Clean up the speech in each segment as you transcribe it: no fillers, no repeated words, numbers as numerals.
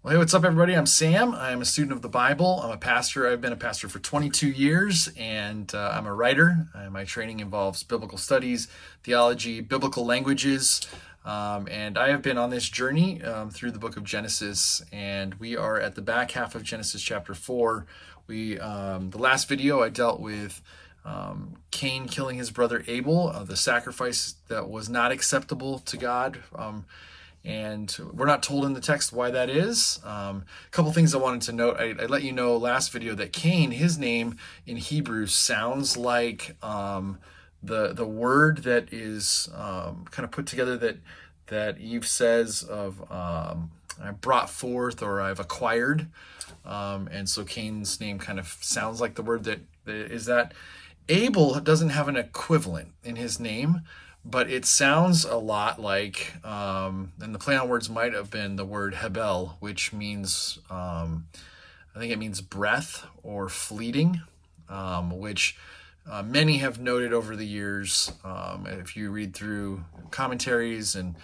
Well, hey, what's up, everybody? I'm Sam. I'm a student of the Bible. I'm a pastor. I've been a pastor for 22 years, and I'm a writer. My training involves biblical studies, theology, biblical languages, and I have been on this journey through the book of Genesis, and we are at the back half of Genesis chapter 4. The last video I dealt with Cain killing his brother Abel, the sacrifice that was not acceptable to God. And we're not told in the text why that is. A couple things I wanted to note. I let you know last video that Cain, his name in Hebrew sounds like the word that is kind of put together that Eve says of I brought forth or I've acquired. And so Cain's name kind of sounds like the word that is that. Abel doesn't have an equivalent in his name, but it sounds a lot like, and the play on words might have been the word Hebel, which means, I think it means breath or fleeting, which many have noted over the years. If you read through commentaries and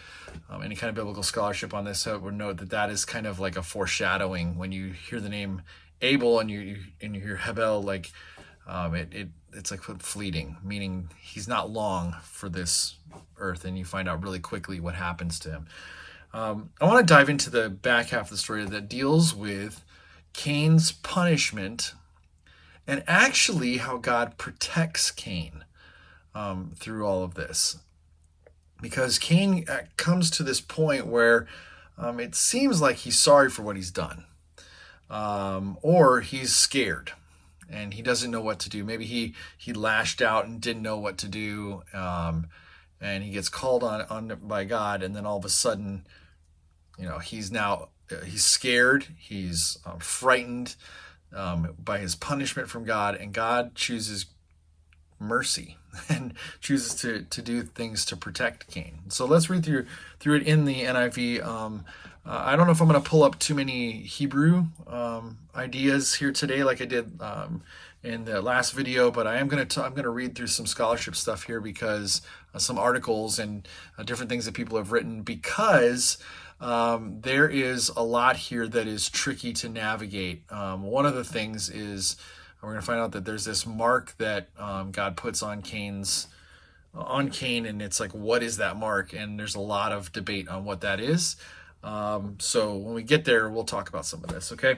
any kind of biblical scholarship on this, would note that that is kind of like a foreshadowing when you hear the name Abel and you hear Hebel, like it's like fleeting, meaning he's not long for this earth, and you find out really quickly what happens to him. I want to dive into the back half of the story that deals with Cain's punishment and actually how God protects Cain through all of this. Because Cain comes to this point where it seems like he's sorry for what he's done, or he's scared and he doesn't know what to do. Maybe he lashed out and didn't know what to do, and he gets called on by God, and then all of a sudden, he's scared, he's frightened by his punishment from God, and God chooses mercy and chooses to do things to protect Cain. So let's read through it in the NIV. I don't know if I'm going to pull up too many Hebrew ideas here today, like I did in the last video, but I'm going to read through some scholarship stuff here because some articles and different things that people have written, because there is a lot here that is tricky to navigate. One of the things is we're going to find out that there's this mark that God puts on Cain, and it's like, what is that mark? And there's a lot of debate on what that is. So when we get there, we'll talk about some of this, okay?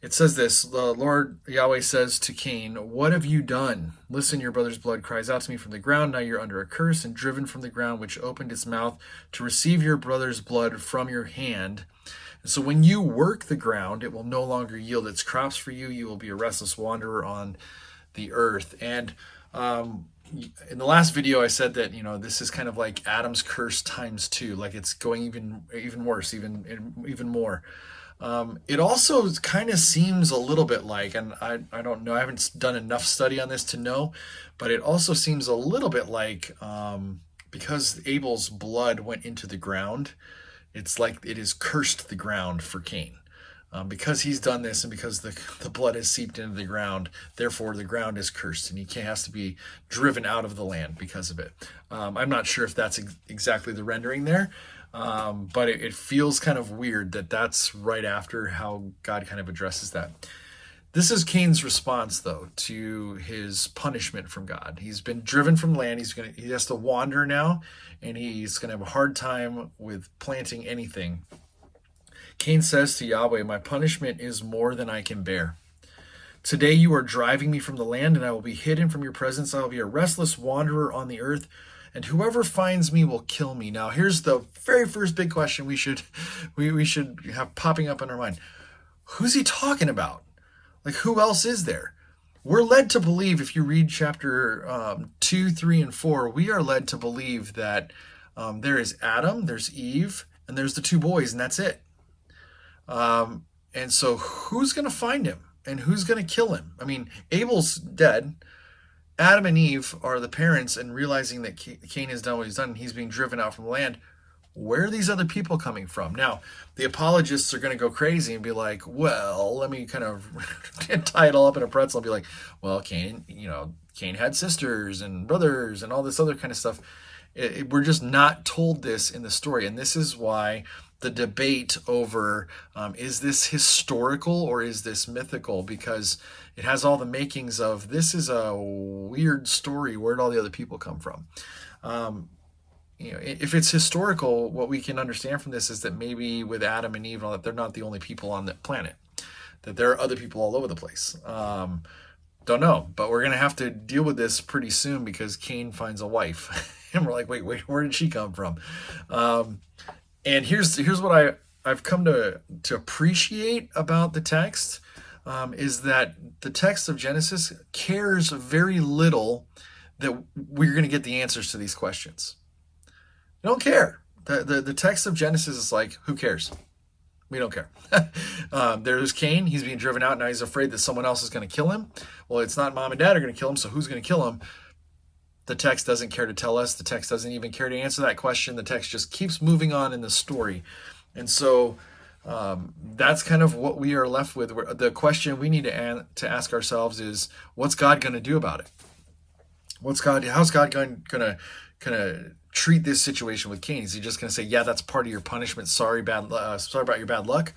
It says this: the Lord Yahweh says to Cain, "What have you done? Listen, your brother's blood cries out to me from the ground. Now you're under a curse and driven from the ground, which opened its mouth to receive your brother's blood from your hand. So when you work the ground, it will no longer yield its crops for you. You will be a restless wanderer on the earth." And in the last video, I said that this is kind of like Adam's curse times two, like it's going even worse, even more. It also kind of seems a little bit like, and I don't know, I haven't done enough study on this to know, but it also seems a little bit like because Abel's blood went into the ground, it's like it has cursed the ground for Cain. Because he's done this and because the blood has seeped into the ground, therefore the ground is cursed and he has to be driven out of the land because of it. I'm not sure if that's exactly the rendering there, but it feels kind of weird that that's right after how God kind of addresses that. This is Cain's response, though, to his punishment from God. He's been driven from land. He has to wander now, and he's going to have a hard time with planting anything. Cain says to Yahweh, "My punishment is more than I can bear. Today you are driving me from the land, and I will be hidden from your presence. I will be a restless wanderer on the earth, and whoever finds me will kill me." Now, here's the very first big question we should have popping up in our mind. Who's he talking about? Like, who else is there? We're led to believe, if you read chapter 2, 3, and 4, we are led to believe that there is Adam, there's Eve, and there's the two boys, and that's it. And so who's going to find him and who's going to kill him? I mean, Abel's dead. Adam and Eve are the parents, and realizing that Cain has done what he's done and he's being driven out from the land, where are these other people coming from? Now, the apologists are going to go crazy and be like, well, let me kind of tie it all up in a pretzel and be like, well, Cain had sisters and brothers and all this other kind of stuff. We're just not told this in the story. And this is why the debate over is this historical or is this mythical, because it has all the makings of this is a weird story. Where'd all the other people come from? If it's historical, what we can understand from this is that maybe with Adam and Eve and all that, they're not the only people on the planet, that there are other people all over the place. Don't know, but we're going to have to deal with this pretty soon because Cain finds a wife. And we're like, wait, where did she come from? And here's what I've come to appreciate about the text, is that the text of Genesis cares very little that we're going to get the answers to these questions. They don't care. The text of Genesis is like, who cares? We don't care. There's Cain. He's being driven out. Now he's afraid that someone else is going to kill him. Well, it's not mom and dad are going to kill him, so who's going to kill him? The text doesn't care to tell us. The text doesn't even care to answer that question. The text just keeps moving on in the story. And so that's kind of what we are left with. The question we need to ask ourselves is, what's God going to do about it? How's God going to treat this situation with Cain? Is he just going to say, yeah, that's part of your punishment. Sorry about your bad luck?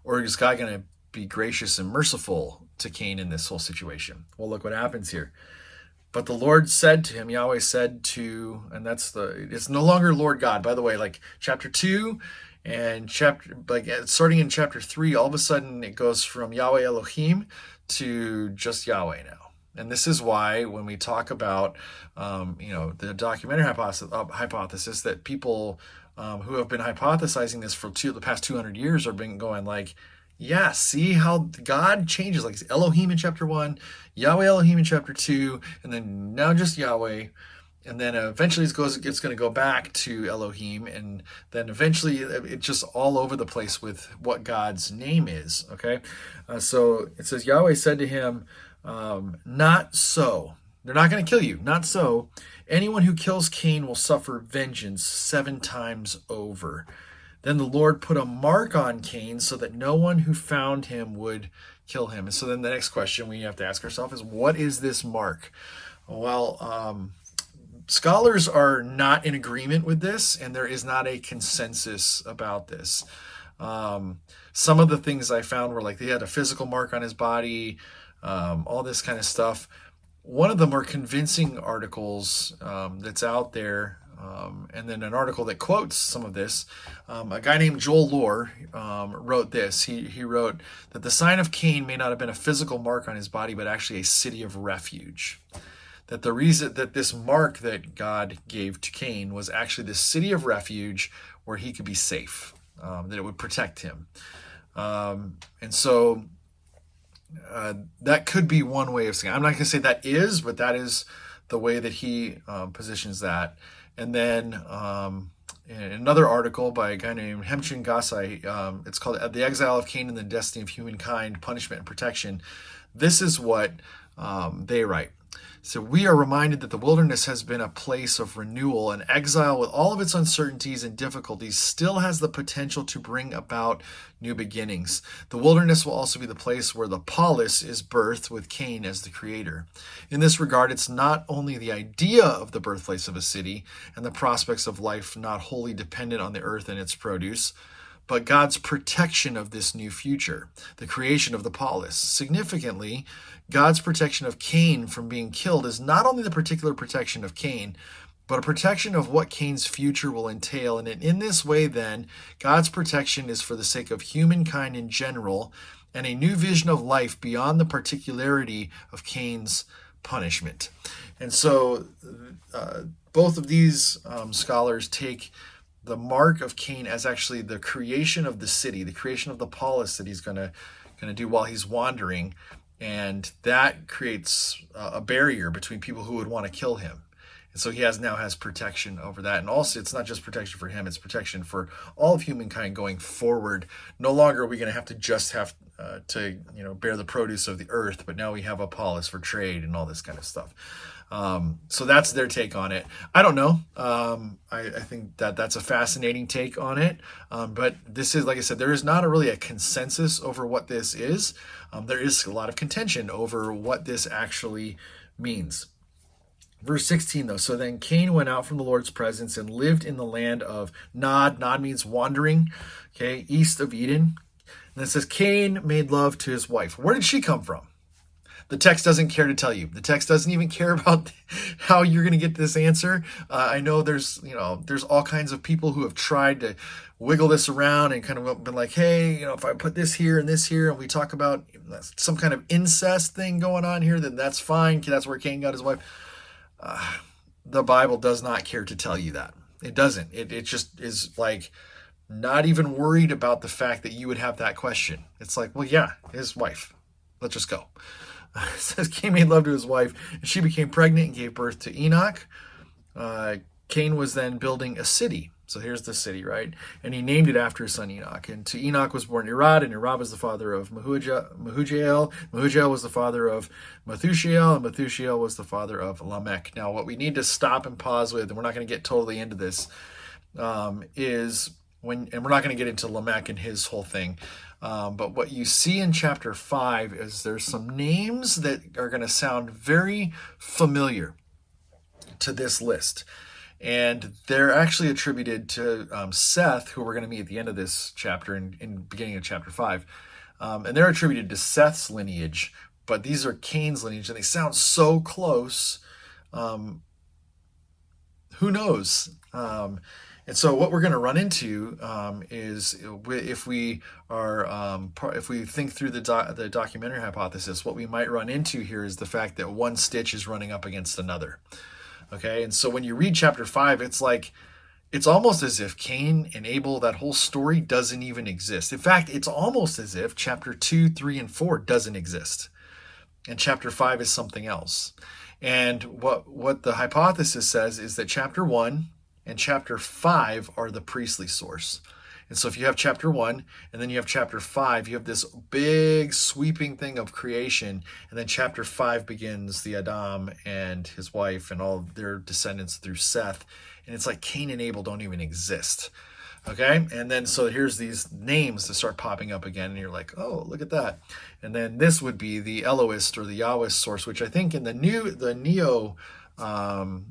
Or is God going to be gracious and merciful to Cain in this whole situation? Well, look what happens here. But the Lord said to him, Yahweh said to, and it's no longer Lord God. By the way, like chapter 2 and starting in chapter 3, all of a sudden it goes from Yahweh Elohim to just Yahweh now. And this is why when we talk about, the documentary hypothesis, that people who have been hypothesizing this for the past 200 years are going like, yeah, see how God changes, like Elohim in chapter 1, Yahweh Elohim in chapter 2, and then now just Yahweh. And then eventually it's going to go back to Elohim, and then eventually it's just all over the place with what God's name is, okay? So it says, Yahweh said to him, not so. They're not going to kill you. Not so. Anyone who kills Cain will suffer vengeance 7 times over. Then the Lord put a mark on Cain so that no one who found him would kill him. And so then the next question we have to ask ourselves is, what is this mark? Well, scholars are not in agreement with this, and there is not a consensus about this. Some of the things I found were like he had a physical mark on his body, all this kind of stuff. One of the more convincing articles that's out there, and then an article that quotes some of this, a guy named Joel Lohr wrote this. He wrote that the sign of Cain may not have been a physical mark on his body, but actually a city of refuge. That the reason that this mark that God gave to Cain was actually this city of refuge where he could be safe, that it would protect him. And so that could be one way of saying it. I'm not going to say that is, but that is the way that he positions that. And then in another article by a guy named Hemchin Gasai, it's called The Exile of Cain and the Destiny of Humankind, Punishment and Protection. This is what they write. So we are reminded that the wilderness has been a place of renewal, and exile, with all of its uncertainties and difficulties, still has the potential to bring about new beginnings. The wilderness will also be the place where the polis is birthed, with Cain as the creator. In this regard, it's not only the idea of the birthplace of a city and the prospects of life not wholly dependent on the earth and its produce, but God's protection of this new future, the creation of the polis. Significantly, God's protection of Cain from being killed is not only the particular protection of Cain, but a protection of what Cain's future will entail. And in this way, then, God's protection is for the sake of humankind in general and a new vision of life beyond the particularity of Cain's punishment. And so both of these scholars take the mark of Cain as actually the creation of the city, the creation of the polis that he's going to do while he's wandering. And that creates a barrier between people who would want to kill him. And so he now has protection over that. And also, it's not just protection for him, it's protection for all of humankind going forward. No longer are we going to have to bear the produce of the earth, but now we have a polis for trade and all this kind of stuff. So that's their take on it. I don't know. I think that's a fascinating take on it. But this is, like I said, there is not really a consensus over what this is. There is a lot of contention over what this actually means. Verse 16, though. So then Cain went out from the Lord's presence and lived in the land of Nod. Nod means wandering, okay, east of Eden. And it says Cain made love to his wife. Where did she come from? The text doesn't care to tell you. The text doesn't even care about how you're going to get this answer. I know there's all kinds of people who have tried to wiggle this around and kind of been like, hey, if I put this here and this here, and we talk about some kind of incest thing going on here, then that's fine. That's where Cain got his wife. The Bible does not care to tell you that. It doesn't. It just is like not even worried about the fact that you would have that question. It's like, well, yeah, his wife. Let's just go. It says Cain made love to his wife, and she became pregnant and gave birth to Enoch. Cain was then building a city. So here's the city, right? And he named it after his son Enoch. And to Enoch was born Irad, and Irad was the father of Mehujael. Mehujael was the father of Methushael, and Methushael was the father of Lamech. Now, what we need to stop and pause with, and we're not going to get totally into this, is when, and we're not going to get into Lamech and his whole thing. But what you see in chapter 5 is there's some names that are going to sound very familiar to this list. And they're actually attributed to Seth, who we're going to meet at the end of this chapter in beginning of chapter 5. And they're attributed to Seth's lineage, but these are Cain's lineage, and they sound so close. Who knows? And so what we're going to run into is if we think through the documentary hypothesis, what we might run into here is the fact that one stitch is running up against another. Okay, and so when you read chapter 5, it's almost as if Cain and Abel, that whole story doesn't even exist. In fact, it's almost as if chapter 2, 3, and 4 doesn't exist. And chapter 5 is something else. And what the hypothesis says is that chapter 1 and chapter 5 are the priestly source. And so if you have chapter 1 and then you have chapter 5, you have this big sweeping thing of creation. And then chapter 5 begins the Adam and his wife and all of their descendants through Seth. And it's like Cain and Abel don't even exist. Okay? And then so here's these names that start popping up again. And you're like, oh, look at that. And then this would be the Elohist or the Yahwist source, which I think in the Neo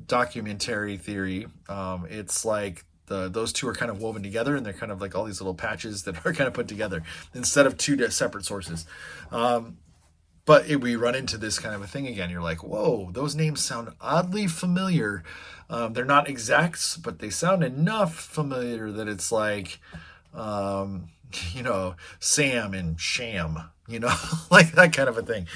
documentary theory, it's like those two are kind of woven together, and they're kind of like all these little patches that are kind of put together instead of two separate sources. But we run into this kind of a thing again. You're like, whoa, those names sound oddly familiar. They're not exacts, but they sound enough familiar that it's like, Sam and Sham, like that kind of a thing.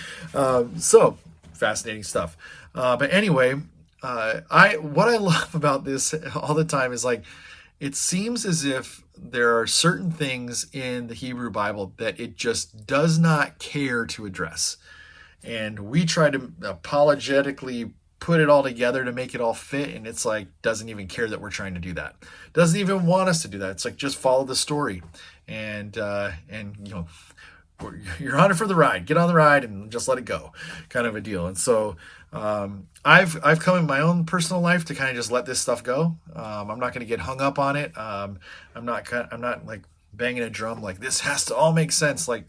So fascinating stuff. But anyway, what I love about this all the time is like, it seems as if there are certain things in the Hebrew Bible that it just does not care to address. And we try to apologetically put it all together to make it all fit. And it's like, doesn't even care that we're trying to do that. Doesn't even want us to do that. It's like, just follow the story and you're on it for the ride. Get on the ride and just let it go, kind of a deal. And so I've come in my own personal life to kind of just let this stuff go. I'm not going to get hung up on it. I'm not like banging a drum like this has to all make sense. Like,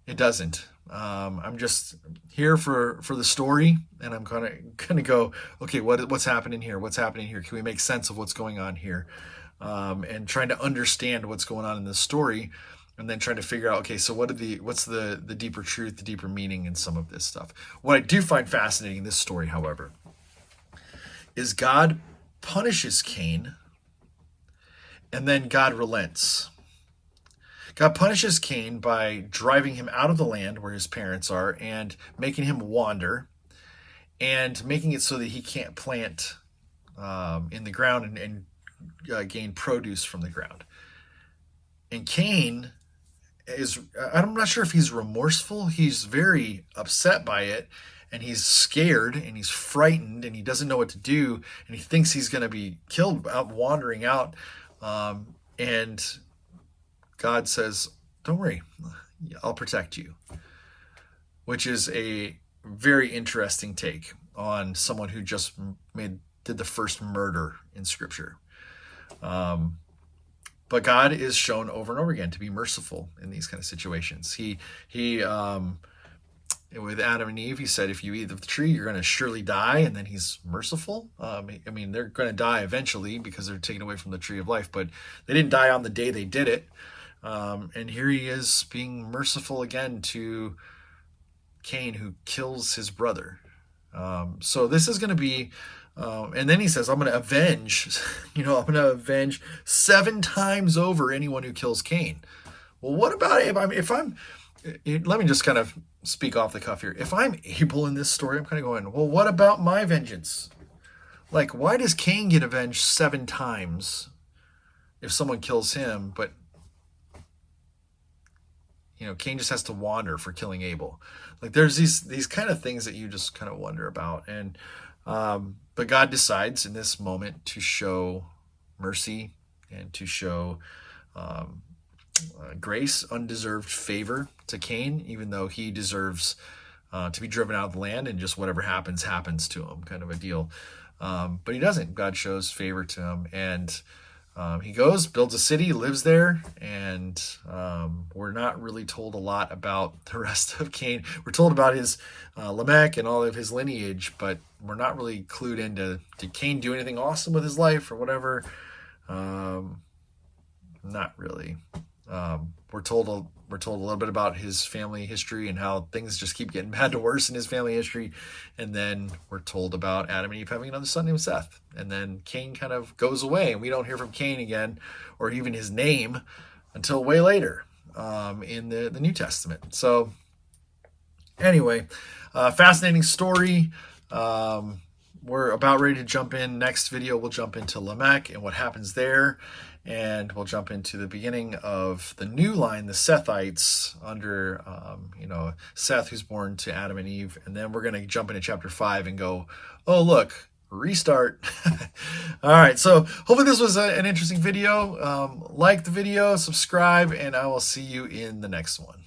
it doesn't. I'm just here for the story, and I'm gonna go, okay, what's happening here? What's happening here? Can we make sense of what's going on here? And trying to understand what's going on in this story. And then trying to figure out, okay, so what's the deeper truth, the deeper meaning in some of this stuff. What I do find fascinating in this story, however, is God punishes Cain, and then God relents. God punishes Cain by driving him out of the land where his parents are and making him wander and making it so that he can't plant in the ground and gain produce from the ground. And Cain I'm not sure if he's remorseful. He's very upset by it, and he's scared, and he's frightened, and he doesn't know what to do, and he thinks he's going to be killed out wandering out. And God says, don't worry, I'll protect you, which is a very interesting take on someone who just did the first murder in Scripture. But God is shown over and over again to be merciful in these kind of situations. He with Adam and Eve, he said, if you eat of the tree, you're going to surely die. And then he's merciful. I mean, they're going to die eventually because they're taken away from the tree of life, but they didn't die on the day they did it. And here he is being merciful again to Cain, who kills his brother. So this is going to be, and then he says, I'm going to avenge, I'm going to avenge 7 times over anyone who kills Cain. Well, what about let me just kind of speak off the cuff here. If I'm Abel in this story, I'm kind of going, well, what about my vengeance? Like, why does Cain get avenged 7 times if someone kills him, but Cain just has to wander for killing Abel? Like, there's these kind of things that you just kind of wonder about. And but God decides in this moment to show mercy and to show grace, undeserved favor to Cain, even though he deserves to be driven out of the land and just whatever happens to him, kind of a deal. But he doesn't. God shows favor to him, and he goes, builds a city, lives there, and we're not really told a lot about the rest of Cain. We're told about his Lamech and all of his lineage, but we're not really clued into, did Cain do anything awesome with his life or whatever? Not really. We're told a little bit about his family history and how things just keep getting bad to worse in his family history. And then we're told about Adam and Eve having another son named Seth. And then Cain kind of goes away, and we don't hear from Cain again, or even his name, until way later in the New Testament. So anyway, fascinating story. We're about ready to jump in. Next video, we'll jump into Lamech and what happens there. And we'll jump into the beginning of the new line, the Sethites, under, Seth, who's born to Adam and Eve. And then we're going to jump into chapter 5 and go, oh, look, restart. All right. So hopefully this was an interesting video. Like the video, subscribe, and I will see you in the next one.